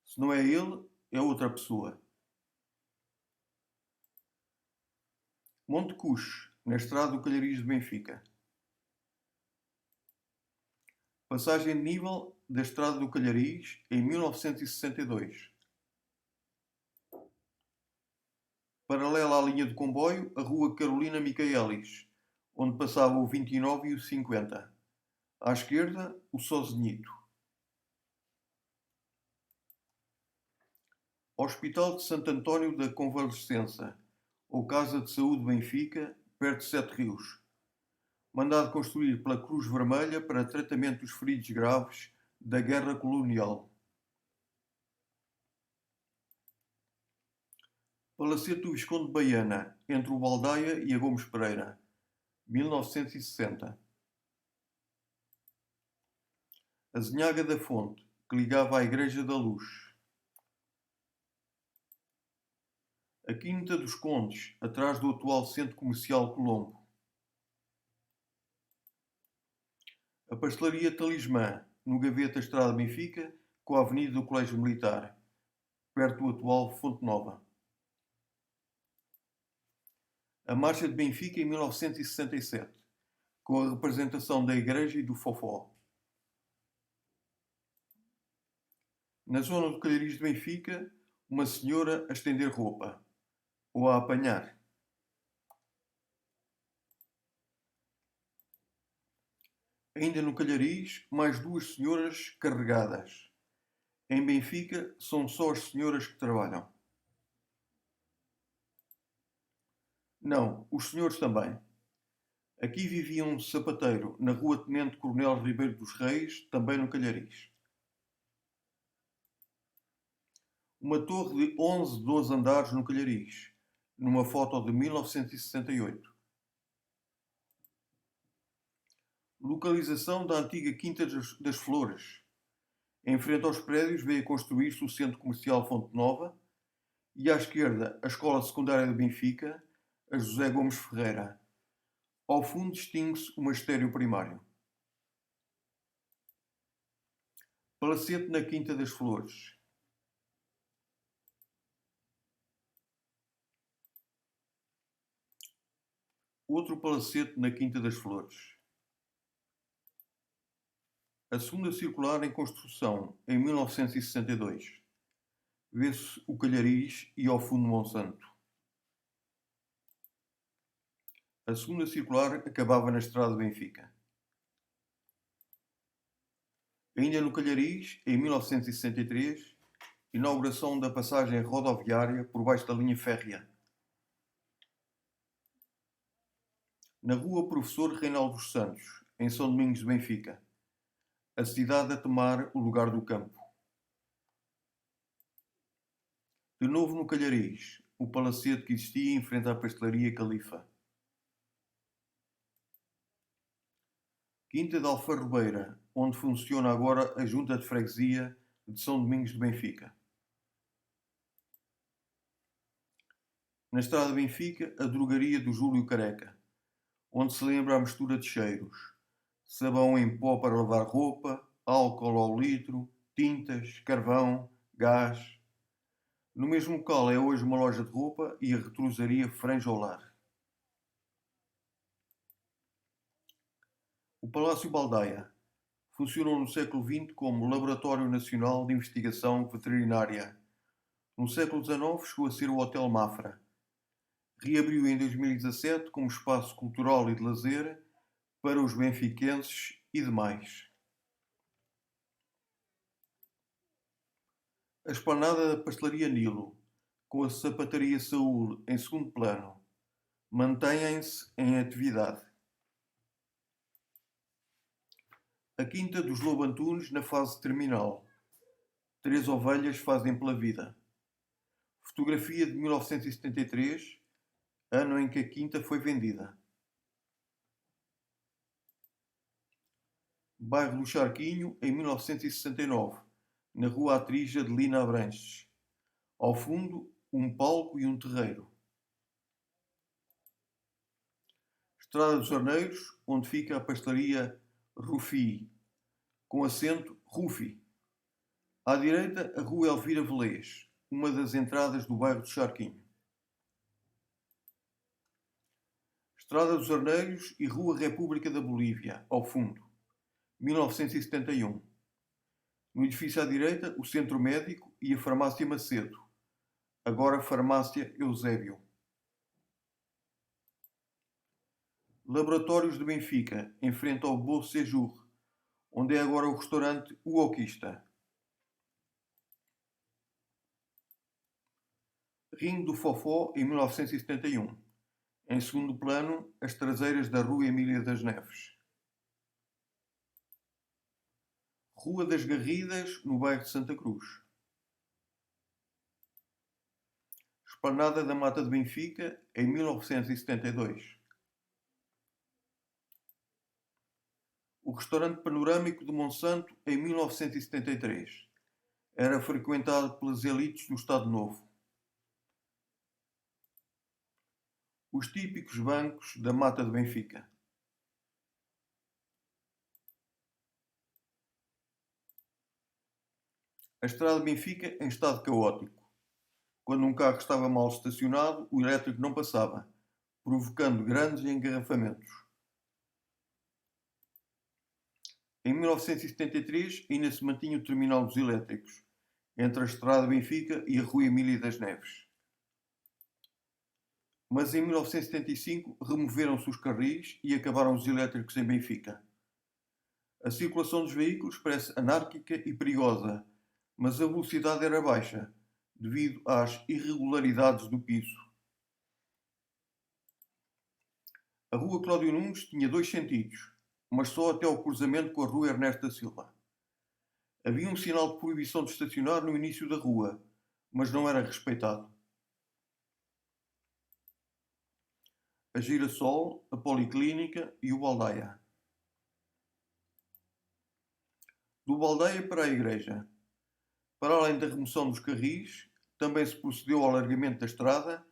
Se não é ele, é outra pessoa. Monte Cuxo, na Estrada do Calhariz de Benfica. Passagem de nível da Estrada do Calhariz, em 1962. Paralela à linha de comboio, a Rua Carolina Micaelis, onde passava o 29 e o 50. À esquerda, o Sozinhito. Hospital de Santo António da Convalescença, ou Casa de Saúde Benfica, perto de Sete Rios. Mandado construir pela Cruz Vermelha para tratamento dos feridos graves da Guerra Colonial. Palacete do Visconde de Baiana, entre o Baldaia e a Gomes Pereira, 1960. A Zinhaga da Fonte, que ligava à Igreja da Luz. A Quinta dos Condes, atrás do atual Centro Comercial Colombo. A Pastelaria Talismã, no Gaveta Estrada Benfica, com a Avenida do Colégio Militar, perto do atual Fonte Nova. A Marcha de Benfica em 1967, com a representação da Igreja e do Fofó. Na zona do Calhariz de Benfica, uma senhora a estender roupa, ou a apanhar. Ainda no Calhariz, mais duas senhoras carregadas. Em Benfica, são só as senhoras que trabalham. Não, os senhores também. Aqui vivia um sapateiro, na rua Tenente Coronel Ribeiro dos Reis, também no Calhariz. Uma torre de 12 andares no Calhariz, numa foto de 1968. Localização da antiga Quinta das Flores. Em frente aos prédios veio a construir-se o Centro Comercial Fonte Nova e à esquerda a Escola Secundária de Benfica, a José Gomes Ferreira. Ao fundo distingue-se o magistério primário. Palacete na Quinta das Flores. Outro palacete na Quinta das Flores. A segunda circular em construção, em 1962. Vê-se o Calhariz e ao fundo Monsanto. A segunda circular acabava na Estrada de Benfica. Ainda no Calhariz, em 1963, inauguração da passagem rodoviária por baixo da linha férrea. Na rua Professor Reinaldo dos Santos, em São Domingos de Benfica. A cidade a tomar o lugar do campo. De novo no Calhariz, o palacete que existia em frente à pastelaria Califa. Quinta de Alfarrobeira, onde funciona agora a Junta de Freguesia de São Domingos de Benfica. Na Estrada de Benfica, a drogaria do Júlio Careca, onde se lembra a mistura de cheiros. Sabão em pó para lavar roupa, álcool ao litro, tintas, carvão, gás. No mesmo local é hoje uma loja de roupa e a retrosaria Franja ao Lar. O Palácio Baldaia funcionou no século XX como Laboratório Nacional de Investigação Veterinária. No século XIX chegou a ser o Hotel Mafra. Reabriu em 2017 como espaço cultural e de lazer para os benfiquenses e demais. A esplanada da Pastelaria Nilo, com a Sapataria Saúl em segundo plano, mantêm-se em atividade. A Quinta dos Lobo Antunes na fase terminal. 3 ovelhas fazem pela vida. Fotografia de 1973, ano em que a Quinta foi vendida. Bairro do Charquinho, em 1969, na rua Atriz Adelina Abranches. Ao fundo, um palco e um terreiro. Estrada dos Arneiros, onde fica a pastelaria Rufi, com acento Rufi. À direita, a rua Elvira Velez, uma das entradas do bairro do Charquinho. Estrada dos Arneiros e Rua República da Bolívia, ao fundo, 1971. No edifício à direita, o Centro Médico e a Farmácia Macedo, agora Farmácia Eusébio. Laboratórios de Benfica, em frente ao Beau Séjour, onde é agora o restaurante O Oquista. Ringue do Fofó, em 1971. Em segundo plano, as traseiras da Rua Emília das Neves. Rua das Garridas, no bairro de Santa Cruz. Esplanada da Mata de Benfica, em 1972. O restaurante panorâmico de Monsanto, em 1973. Era frequentado pelas elites do Estado Novo. Os típicos bancos da Mata de Benfica. A estrada de Benfica em estado caótico. Quando um carro estava mal estacionado, o elétrico não passava, provocando grandes engarrafamentos. Em 1973 ainda se mantinha o terminal dos elétricos, entre a estrada de Benfica e a Rua Emília das Neves. Mas em 1975 removeram-se os carris e acabaram os elétricos em Benfica. A circulação dos veículos parece anárquica e perigosa, mas a velocidade era baixa, devido às irregularidades do piso. A Rua Cláudio Nunes tinha 2 sentidos, mas só até ao cruzamento com a Rua Ernesto da Silva. Havia um sinal de proibição de estacionar no início da rua, mas não era respeitado. A Girassol, a Policlínica e o Baldaia. Do Baldaia para a Igreja. Para além da remoção dos carris, também se procedeu ao alargamento da estrada,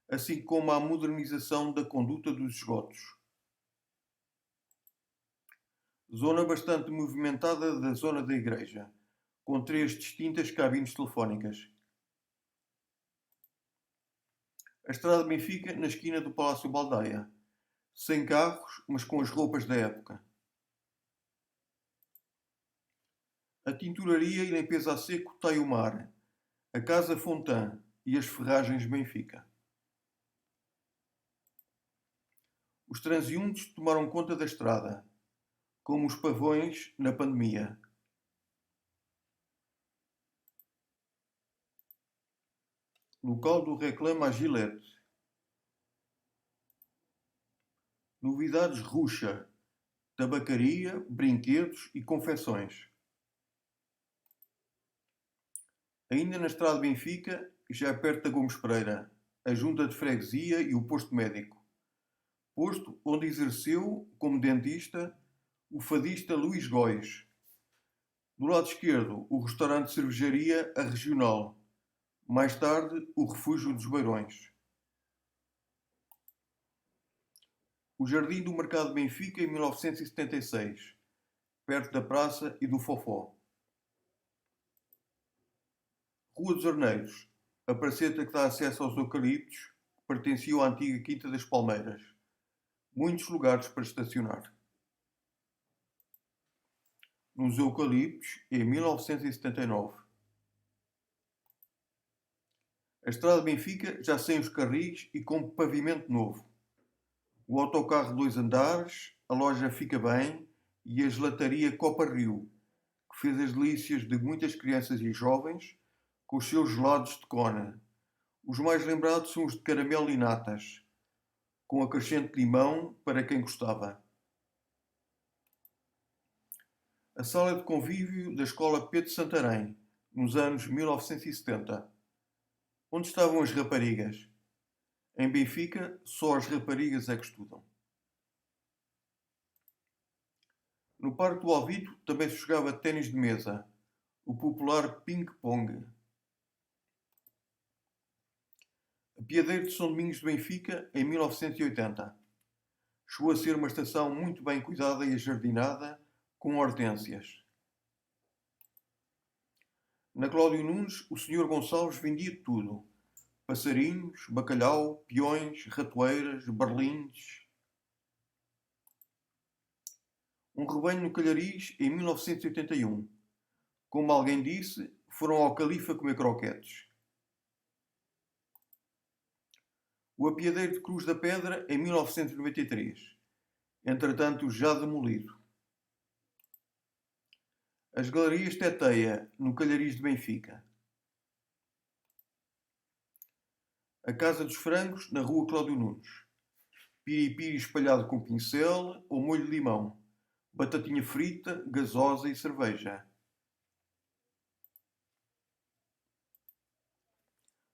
assim como à modernização da conduta dos esgotos. Zona bastante movimentada da zona da Igreja, com 3 distintas cabines telefónicas. A estrada de Benfica na esquina do Palácio Baldaia, sem carros, mas com as roupas da época. A tinturaria e limpeza a seco Taiomar, a Casa Fontan e as ferragens Benfica. Os transeuntes tomaram conta da estrada, como os pavões na pandemia. Local do Reclama a Gillette. Novidades Ruxa, tabacaria, brinquedos e confecções. Ainda na estrada de Benfica, já perto da Gomes Pereira, a junta de freguesia e o posto médico. Posto onde exerceu, como dentista, o fadista Luís Góis. Do lado esquerdo, o restaurante cervejaria A Regional. Mais tarde, o Refúgio dos Beirões. O Jardim do Mercado de Benfica em 1976, perto da praça e do Fofó. Rua dos Arneiros, a praceta que dá acesso aos eucaliptos, que pertenciam à antiga Quinta das Palmeiras. Muitos lugares para estacionar. Nos eucaliptos, em 1979. A estrada de Benfica já sem os carris e com pavimento novo. O autocarro de 2 andares, a loja Fica Bem e a gelataria Copa Rio, que fez as delícias de muitas crianças e jovens com os seus gelados de cona. Os mais lembrados são os de caramelo e natas, com acrescente de limão para quem gostava. A sala de convívio da Escola Pedro Santarém, nos anos 1970. Onde estavam as raparigas? Em Benfica, só as raparigas é que estudam. No Parque do Alvito também se jogava ténis de mesa, o popular ping-pong. A Piadeiro de São Domingos de Benfica, em 1980. Chegou a ser uma estação muito bem cuidada e ajardinada, com hortênsias. Na Cláudio Nunes, o Sr. Gonçalves vendia tudo. Passarinhos, bacalhau, peões, ratoeiras, berlindes. Um rebanho no Calhariz em 1981. Como alguém disse, foram ao Califa comer croquetes. O apiadeiro de Cruz da Pedra em 1993. Entretanto já demolido. As galerias Teteia, no Calhariz de Benfica. A Casa dos Frangos, na Rua Cláudio Nunes. Piripiri espalhado com pincel ou molho de limão. Batatinha frita, gasosa e cerveja.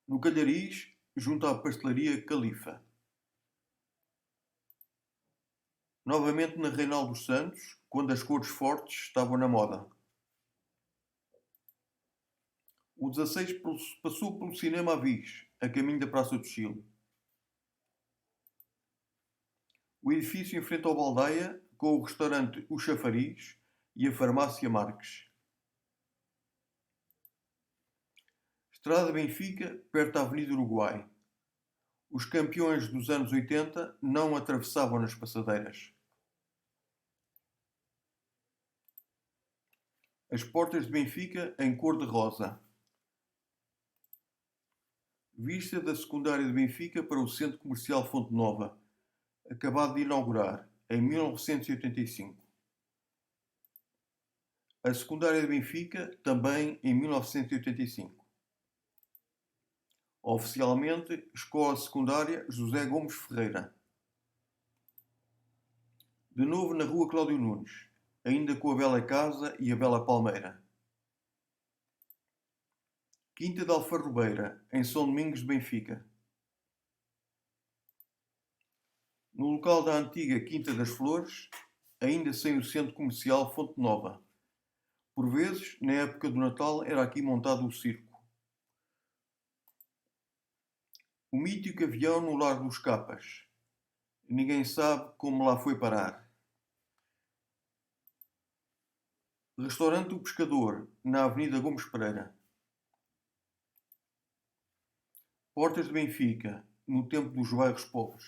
No Calhariz, junto à pastelaria Califa. Novamente na Reinaldo dos Santos, quando as cores fortes estavam na moda. O 16 passou pelo Cinema Avis, a caminho da Praça do Chile. O edifício em frente ao Baldeia, com o restaurante O Chafariz e a farmácia Marques. Estrada Benfica, perto da Avenida Uruguai. Os campeões dos anos 80 não atravessavam nas passadeiras. As portas de Benfica em cor de rosa. Vista da secundária de Benfica para o Centro Comercial Fonte Nova, acabado de inaugurar, em 1985. A secundária de Benfica, também em 1985. Oficialmente, Escola Secundária José Gomes Ferreira. De novo na Rua Cláudio Nunes, ainda com a Bela Casa e a Bela Palmeira. Quinta de Alfarrobeira, em São Domingos de Benfica. No local da antiga Quinta das Flores, ainda sem o Centro Comercial Fonte Nova. Por vezes, na época do Natal, era aqui montado o circo. O mítico avião no Largo dos Capas. Ninguém sabe como lá foi parar. Restaurante O Pescador, na Avenida Gomes Pereira. Portas de Benfica, no tempo dos bairros pobres.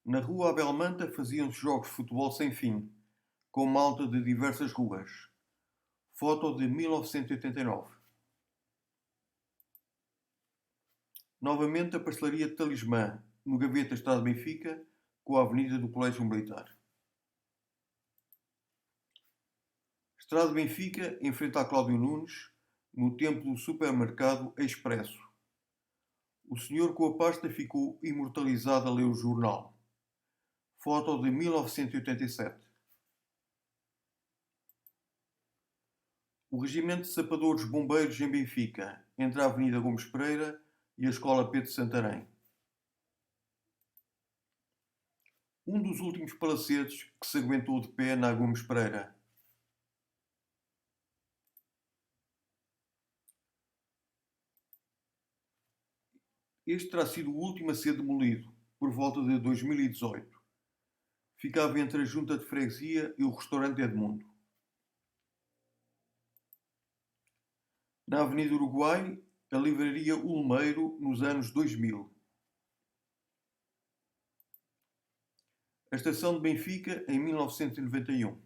Na Rua Abel Manta faziam-se jogos de futebol sem fim, com malta de diversas ruas. Foto de 1989. Novamente a pastelaria de Talismã, no Gaveta da Estrada de Benfica, com a Avenida do Colégio Militar. Estrada de Benfica, em frente à Cláudio Nunes, no tempo do supermercado Expresso. O senhor com a pasta ficou imortalizado a ler o jornal. Foto de 1987. O Regimento de Sapadores Bombeiros em Benfica, entre a Avenida Gomes Pereira e a Escola Pedro Santarém. Um dos últimos palacetes que se aguentou de pé na Gomes Pereira. Este terá sido o último a ser demolido, por volta de 2018. Ficava entre a Junta de Freguesia e o restaurante Edmundo. Na Avenida Uruguai, a livraria Ulmeiro nos anos 2000. A estação de Benfica em 1991.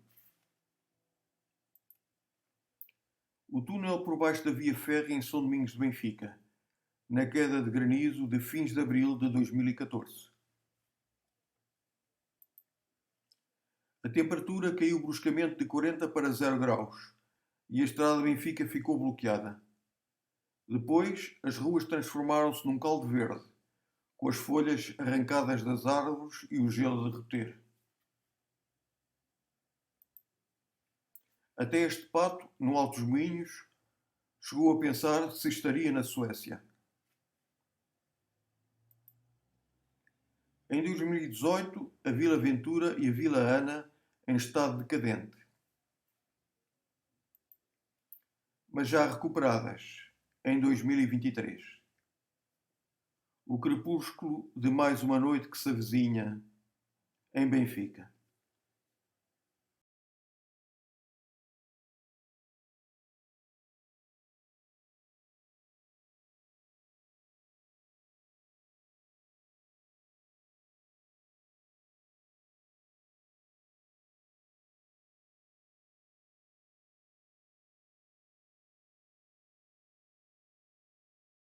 O túnel por baixo da via férrea em São Domingos de Benfica, na queda de granizo de fins de abril de 2014. A temperatura caiu bruscamente de 40 para 0 graus e a estrada de Benfica ficou bloqueada. Depois, as ruas transformaram-se num caldo verde, com as folhas arrancadas das árvores e o gelo a derreter. Até este pato, no Alto dos Moinhos, chegou a pensar se estaria na Suécia. Em 2018, a Vila Ventura e a Vila Ana em estado decadente. Mas já recuperadas, em 2023. O crepúsculo de mais uma noite que se avizinha em Benfica.